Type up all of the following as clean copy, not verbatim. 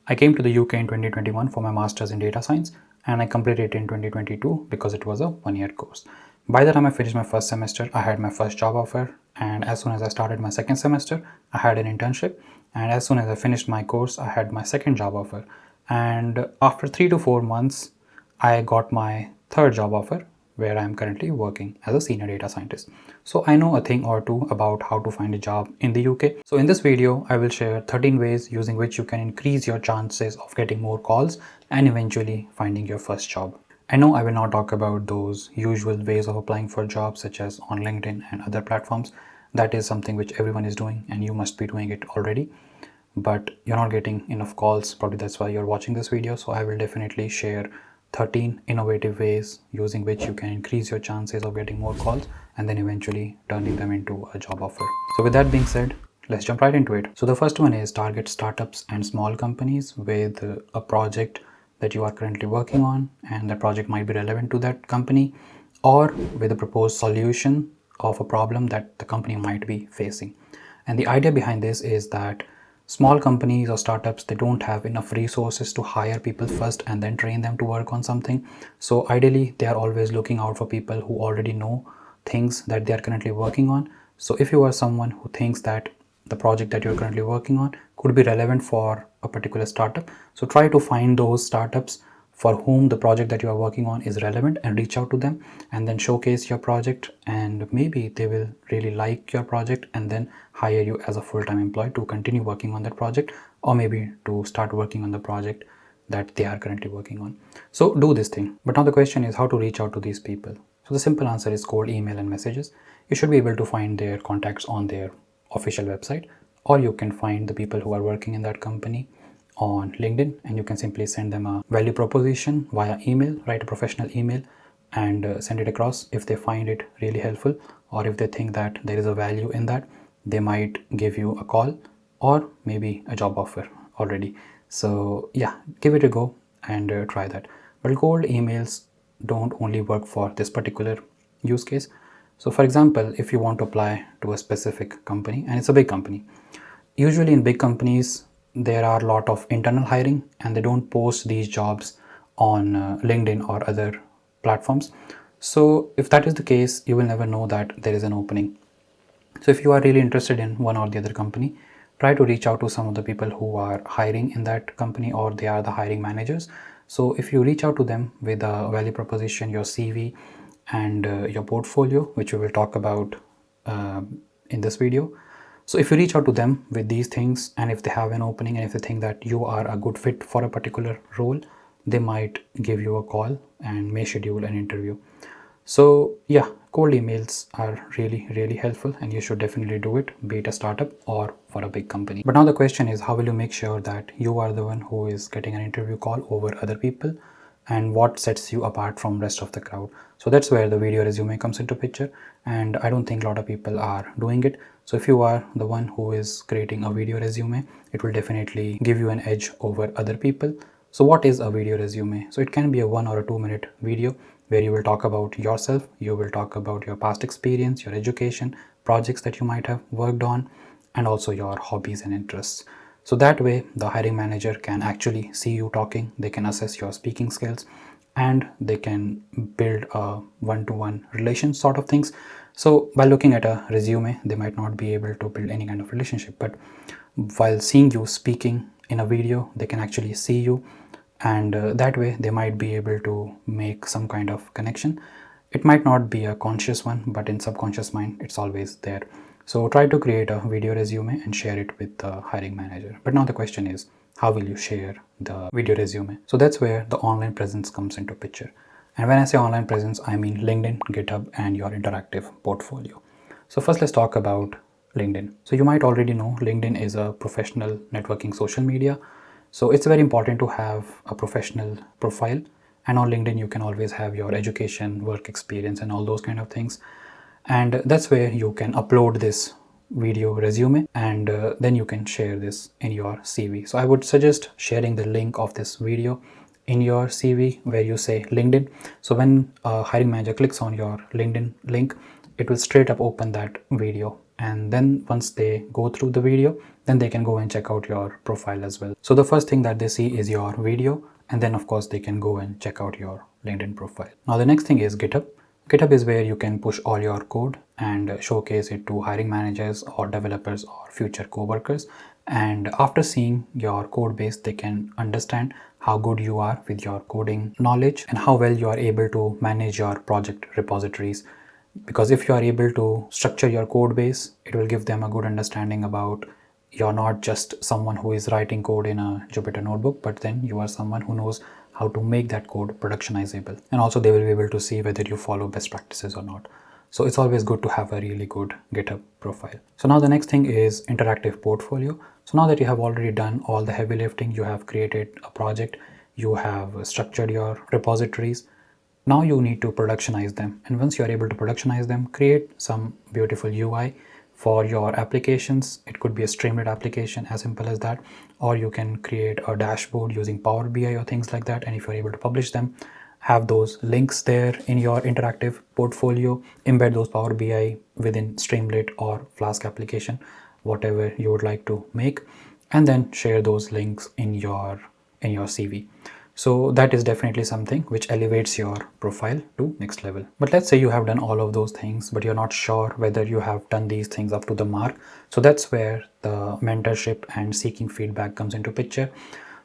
I came to the UK in 2021 for my master's in data science, and I completed it in 2022 because it was a one-year course. By the time I finished my first semester, I had my first job offer, and as soon as I started my second semester, I had an internship, and as soon as I finished my course, I had my second job offer. And after 3 to 4 months, I got my third job offer, where I am currently working as a senior data scientist. So I know a thing or two about how to find a job in the UK. So in this video, I will share 13 ways using which you can increase your chances of getting more calls and eventually finding your first job. I know I will not talk about those usual ways of applying for jobs such as on LinkedIn and other platforms. That is something which everyone is doing and you must be doing it already. But you're not getting enough calls, probably that's why you're watching this video. So I will definitely share 13 innovative ways using which you can increase your chances of getting more calls and then eventually turning them into a job offer. So with that being said, let's jump right into it. So the first one is target startups and small companies with a project that you are currently working on, and that project might be relevant to that company, or with a proposed solution of a problem that the company might be facing. And the idea behind this is that small companies or startups, they don't have enough resources to hire people first and then train them to work on something. So ideally, they are always looking out for people who already know things that they are currently working on. So if you are someone who thinks that the project that you're currently working on could be relevant for a particular startup, so try to find those startups for whom the project that you are working on is relevant and reach out to them and then showcase your project, and maybe they will really like your project and then hire you as a full-time employee to continue working on that project, or maybe to start working on the project that they are currently working on. So do this thing. But now the question is how to reach out to these people. So the simple answer is cold email and messages. You should be able to find their contacts on their official website, or you can find the people who are working in that company on LinkedIn and you can simply send them a value proposition via email, write a professional email and send it across. If they find it really helpful, or if they think that there is a value in that, they might give you a call or maybe a job offer already. So yeah, give it a go and try that. But cold emails don't only work for this particular use case. So for example, if you want to apply to a specific company and it's a big company, usually in big companies there are a lot of internal hiring and they don't post these jobs on LinkedIn or other platforms. So if that is the case, you will never know that there is an opening. So if you are really interested in one or the other company, try to reach out to some of the people who are hiring in that company, or they are the hiring managers. So if you reach out to them with a value proposition, your CV and your portfolio, which we will talk about in this video. So if you reach out to them with these things, and if they have an opening and if they think that you are a good fit for a particular role, they might give you a call and may schedule an interview. So yeah, cold emails are really helpful and you should definitely do it, be it a startup or for a big company. But now the question is, how will you make sure that you are the one who is getting an interview call over other people, and what sets you apart from rest of the crowd? So that's where the video resume comes into picture, and I don't think a lot of people are doing it. So if you are the one who is creating a video resume, it will definitely give you an edge over other people. So what is a video resume? So it can be a 1 or a 2 minute video where you will talk about yourself, you will talk about your past experience, your education, projects that you might have worked on, and also your hobbies and interests. So that way the hiring manager can actually see you talking, they can assess your speaking skills, and they can build a one-to-one relation sort of things. So by looking at a resume, they might not be able to build any kind of relationship, but while seeing you speaking in a video, they can actually see you, and that way they might be able to make some kind of connection. It might not be a conscious one, but in subconscious mind it's always there. So try to create a video resume and share it with the hiring manager. But now the question is, how will you share the video resume? So that's where the online presence comes into picture. And when I say online presence, I mean LinkedIn, GitHub, and your interactive portfolio. So first let's talk about LinkedIn. So you might already know LinkedIn is a professional networking social media. So it's very important to have a professional profile, and on LinkedIn you can always have your education, work experience, and all those kind of things. And that's where you can upload this video resume, and then you can share this in your CV. So I would suggest sharing the link of this video in your CV where you say LinkedIn. So when a hiring manager clicks on your LinkedIn link, it will straight up open that video and then once they go through the video, then they can go and check out your profile as well. So the first thing that they see is your video, and then of course they can go and check out your LinkedIn profile. Now the next thing is GitHub. GitHub is where you can push all your code and showcase it to hiring managers or developers or future co-workers. And after seeing your code base, they can understand how good you are with your coding knowledge and how well you are able to manage your project repositories. Because if you are able to structure your code base, it will give them a good understanding about you're not just someone who is writing code in a Jupyter notebook, but then you are someone who knows how to make that code productionizable. And also they will be able to see whether you follow best practices or not. So it's always good to have a really good GitHub profile. So now the next thing is interactive portfolio. So now that you have already done all the heavy lifting, you have created a project, you have structured your repositories, now you need to productionize them. And once you are able to productionize them, create some beautiful UI for your applications. It could be a Streamlit application, as simple as that, or you can create a dashboard using Power BI or things like that. And if you're able to publish them, have those links there in your interactive portfolio, embed those Power BI within Streamlit or Flask application, whatever you would like to make, and then share those links in your CV. So that is definitely something which elevates your profile to next level. But let's say you have done all of those things, but you're not sure whether you have done these things up to the mark. So that's where the mentorship and seeking feedback comes into picture.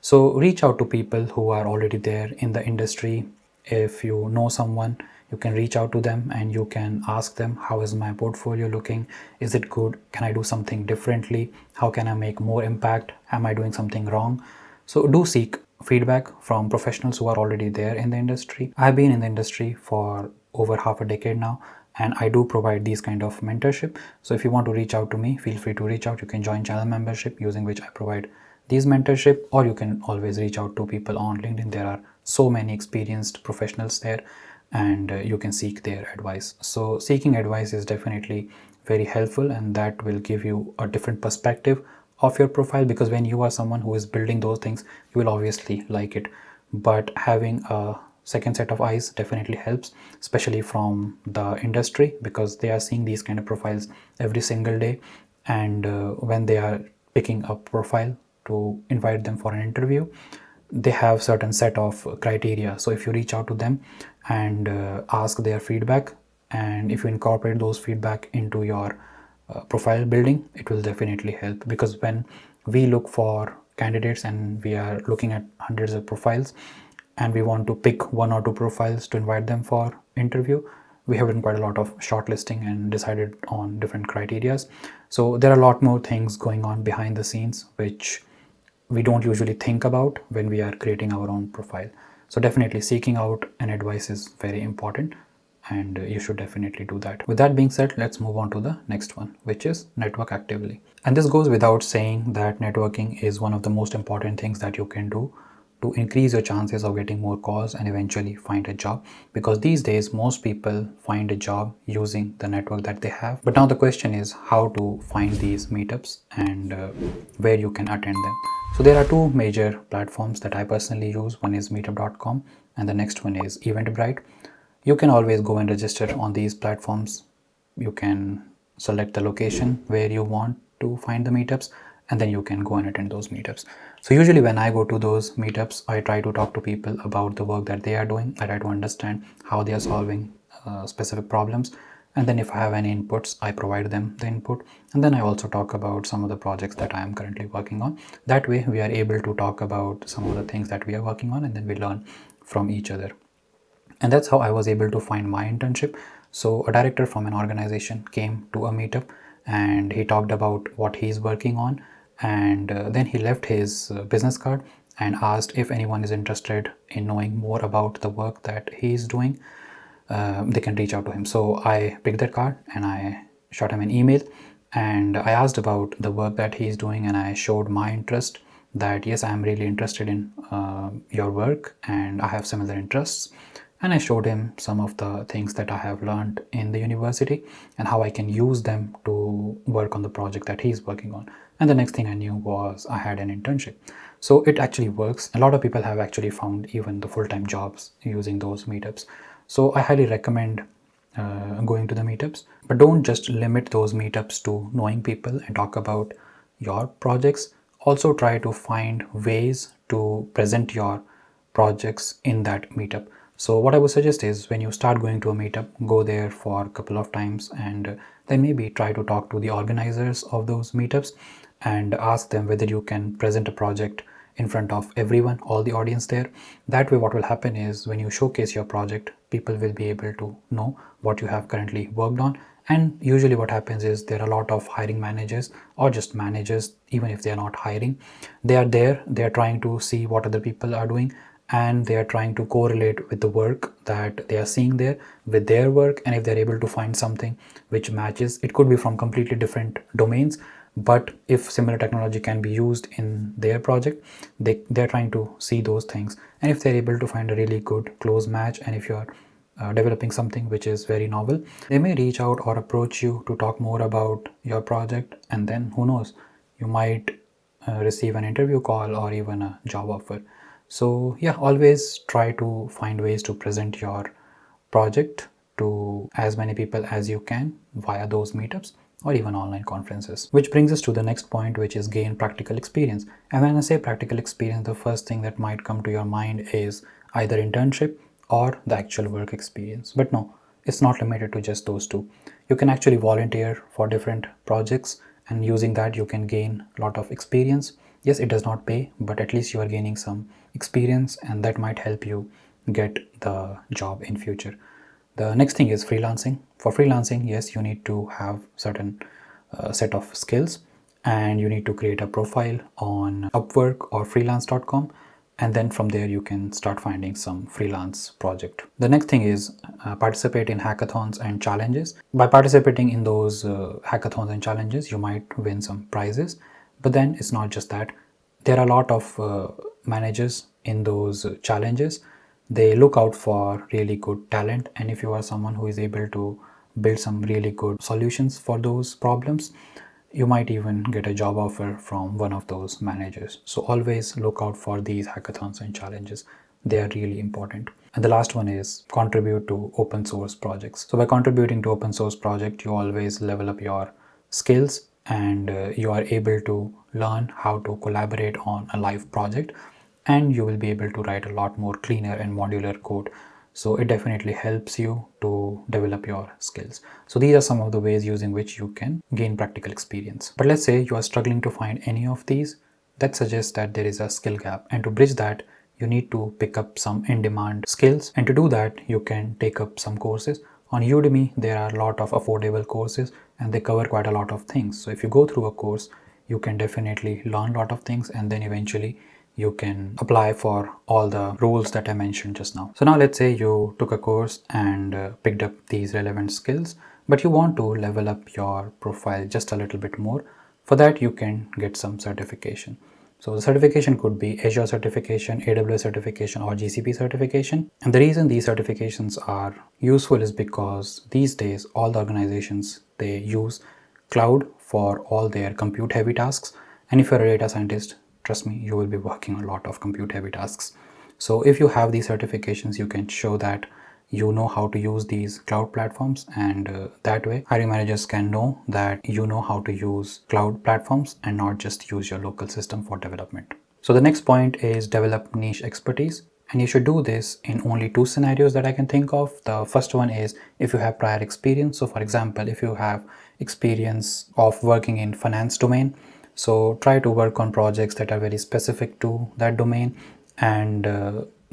So reach out to people who are already there in the industry. If you know someone, you can reach out to them and you can ask them, how is my portfolio looking? Is it good? Can I do something differently? How can I make more impact? Am I doing something wrong? So do seek feedback from professionals who are already there in the industry. I've been in the industry for over half a decade now, and I do provide these kind of mentorship. So if you want to reach out to me, feel free to reach out. You can join channel membership, using which I provide these mentorship, or you can always reach out to people on LinkedIn. There are so many experienced professionals there, and you can seek their advice. So seeking advice is definitely very helpful, and that will give you a different perspective of your profile, because when you are someone who is building those things, you will obviously like it, but having a second set of eyes definitely helps, especially from the industry, because they are seeing these kind of profiles every single day. And when they are picking a profile to invite them for an interview, they have certain set of criteria. So if you reach out to them and ask their feedback, and if you incorporate those feedback into your profile building, it will definitely help. Because when we look for candidates and we are looking at hundreds of profiles and we want to pick one or two profiles to invite them for interview, we have done quite a lot of shortlisting and decided on different criterias. So there are a lot more things going on behind the scenes which we don't usually think about when we are creating our own profile. So definitely seeking out an advice is very important, and you should definitely do that. With that being said, let's move on to the next one, which is network actively. And this goes without saying that networking is one of the most important things that you can do to increase your chances of getting more calls and eventually find a job, because these days most people find a job using the network that they have. But now the question is how to find these meetups and where you can attend them. So there are two major platforms that I personally use. One is meetup.com and the next one is Eventbrite. You can always go and register on these platforms. You can select the location where you want to find the meetups, and then you can go and attend those meetups. So usually when I go to those meetups, I try to talk to people about the work that they are doing. I try to understand how they are solving specific problems, and then if I have any inputs, I provide them the input, and then I also talk about some of the projects that I am currently working on. That way we are able to talk about some of the things that we are working on, and then we learn from each other. And that's how I was able to find my internship. So a director from an organization came to a meetup and he talked about what he's working on, and then he left his business card and asked if anyone is interested in knowing more about the work that he's doing, they can reach out to him. So I picked that card and I shot him an email, and I asked about the work that he's doing, and I showed my interest that yes, I am really interested in your work and I have similar interests. And I showed him some of the things that I have learned in the university and how I can use them to work on the project that he's working on. And the next thing I knew was I had an internship. So it actually works. A lot of people have actually found even the full-time jobs using those meetups. So I highly recommend going to the meetups. But don't just limit those meetups to knowing people and talk about your projects. Also try to find ways to present your projects in that meetup. So what I would suggest is when you start going to a meetup, go there for a couple of times and then maybe try to talk to the organizers of those meetups and ask them whether you can present a project in front of everyone, all the audience there. That way what will happen is when you showcase your project, people will be able to know what you have currently worked on. And usually what happens is there are a lot of hiring managers or just managers, even if they are not hiring, they are there, they are trying to see what other people are doing and they are trying to correlate with the work that they are seeing there with their work. And if they're able to find something which matches, it could be from completely different domains, but if similar technology can be used in their project, they're trying to see those things. And if they're able to find a really good close match, and if you're developing something which is very novel, they may reach out or approach you to talk more about your project, and then who knows, you might receive an interview call or even a job offer. So yeah, always try to find ways to present your project to as many people as you can via those meetups or even online conferences. Which brings us to the next point, which is gain practical experience. And when I say practical experience, the first thing that might come to your mind is either internship or the actual work experience. But no, it's not limited to just those two. You can actually volunteer for different projects, and using that you can gain a lot of experience. Yes, it does not pay, but at least you are gaining some experience and that might help you get the job in future. The next thing is freelancing. For freelancing, yes, you need to have certain set of skills and you need to create a profile on Upwork or freelance.com, and then from there you can start finding some freelance project. The next thing is participate in hackathons and challenges. By participating in those hackathons and challenges, you might win some prizes. But then it's not just that. There are a lot of managers in those challenges. They look out for really good talent, and if you are someone who is able to build some really good solutions for those problems, you might even get a job offer from one of those managers. So always look out for these hackathons and challenges. They are really important. And the last one is contribute to open source projects. So by contributing to open source project, you always level up your skills and you are able to learn how to collaborate on a live project, and you will be able to write a lot more cleaner and modular code. So it definitely helps you to develop your skills. So these are some of the ways using which you can gain practical experience. But let's say you are struggling to find any of these. That suggests that there is a skill gap, and to bridge that you need to pick up some in-demand skills, and to do that you can take up some courses. On Udemy there are a lot of affordable courses and they cover quite a lot of things. So if you go through a course, you can definitely learn a lot of things, and then eventually you can apply for all the roles that I mentioned just now. So now let's say you took a course and picked up these relevant skills, but you want to level up your profile just a little bit more. For that you can get some certification. So the certification could be Azure certification, AWS certification, or GCP certification. And the reason these certifications are useful is because these days all the organizations, they use cloud for all their compute heavy tasks. And if you're a data scientist, trust me, you will be working a lot of compute heavy tasks. So if you have these certifications, you can show that you know how to use these cloud platforms, and that way hiring managers can know that you know how to use cloud platforms and not just use your local system for development. So the next point is develop niche expertise, and you should do this in only two scenarios that I can think of. The first one is if you have prior experience. So for example, if you have experience of working in finance domain, so try to work on projects that are very specific to that domain, and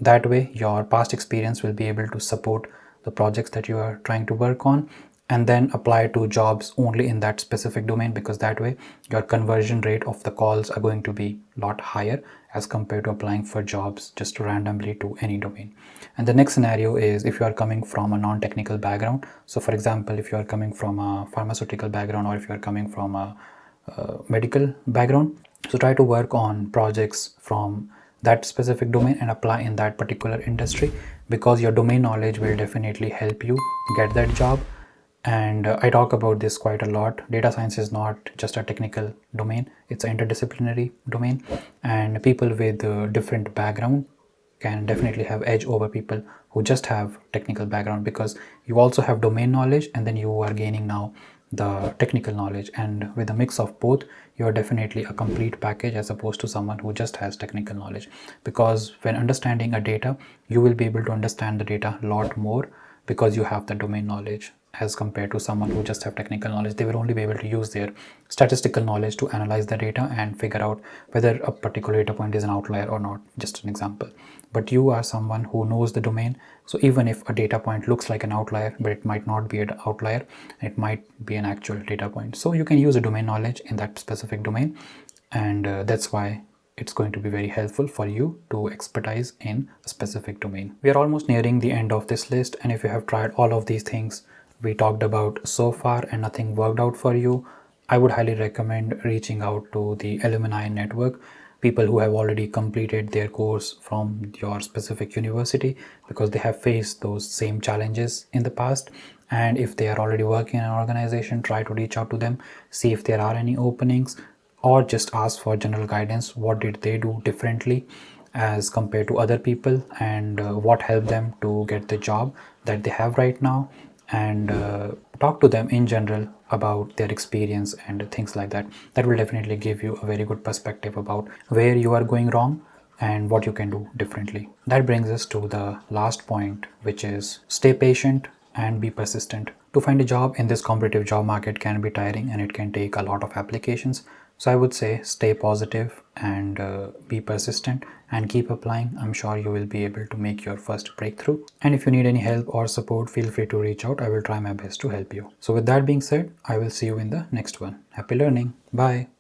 that way your past experience will be able to support the projects that you are trying to work on, and then apply to jobs only in that specific domain, because that way your conversion rate of the calls are going to be a lot higher as compared to applying for jobs just randomly to any domain. And the next scenario is if you are coming from a non-technical background. So for example, if you are coming from a pharmaceutical background, or if you are coming from a medical background, so try to work on projects from that specific domain and apply in that particular industry, because your domain knowledge will definitely help you get that job. And I talk about this quite a lot. Data science is not just a technical domain, it's an interdisciplinary domain, and people with different background can definitely have edge over people who just have technical background, because you also have domain knowledge and then you are gaining now the technical knowledge, and with a mix of both you are definitely a complete package as opposed to someone who just has technical knowledge. Because when understanding a data, you will be able to understand the data a lot more because you have the domain knowledge, as compared to someone who just have technical knowledge. They will only be able to use their statistical knowledge to analyze the data and figure out whether a particular data point is an outlier or not, just an example. But you are someone who knows the domain, so even if a data point looks like an outlier, but it might not be an outlier, it might be an actual data point. So you can use a domain knowledge in that specific domain, and that's why it's going to be very helpful for you to expertise in a specific domain. We are almost nearing the end of this list, and if you have tried all of these things we talked about so far and nothing worked out for you, I would highly recommend reaching out to the Alumni Network, people who have already completed their course from your specific university, because they have faced those same challenges in the past. And if they are already working in an organization, try to reach out to them, see if there are any openings, or just ask for general guidance. What did they do differently as compared to other people, and what helped them to get the job that they have right now, and talk to them in general about their experience and things like that. That will definitely give you a very good perspective about where you are going wrong and what you can do differently. That brings us to the last point, which is stay patient and be persistent. To find a job in this competitive job market can be tiring and it can take a lot of applications. So I would say stay positive and be persistent and keep applying. I'm sure you will be able to make your first breakthrough. And if you need any help or support, feel free to reach out. I will try my best to help you. So with that being said, I will see you in the next one. Happy learning. Bye.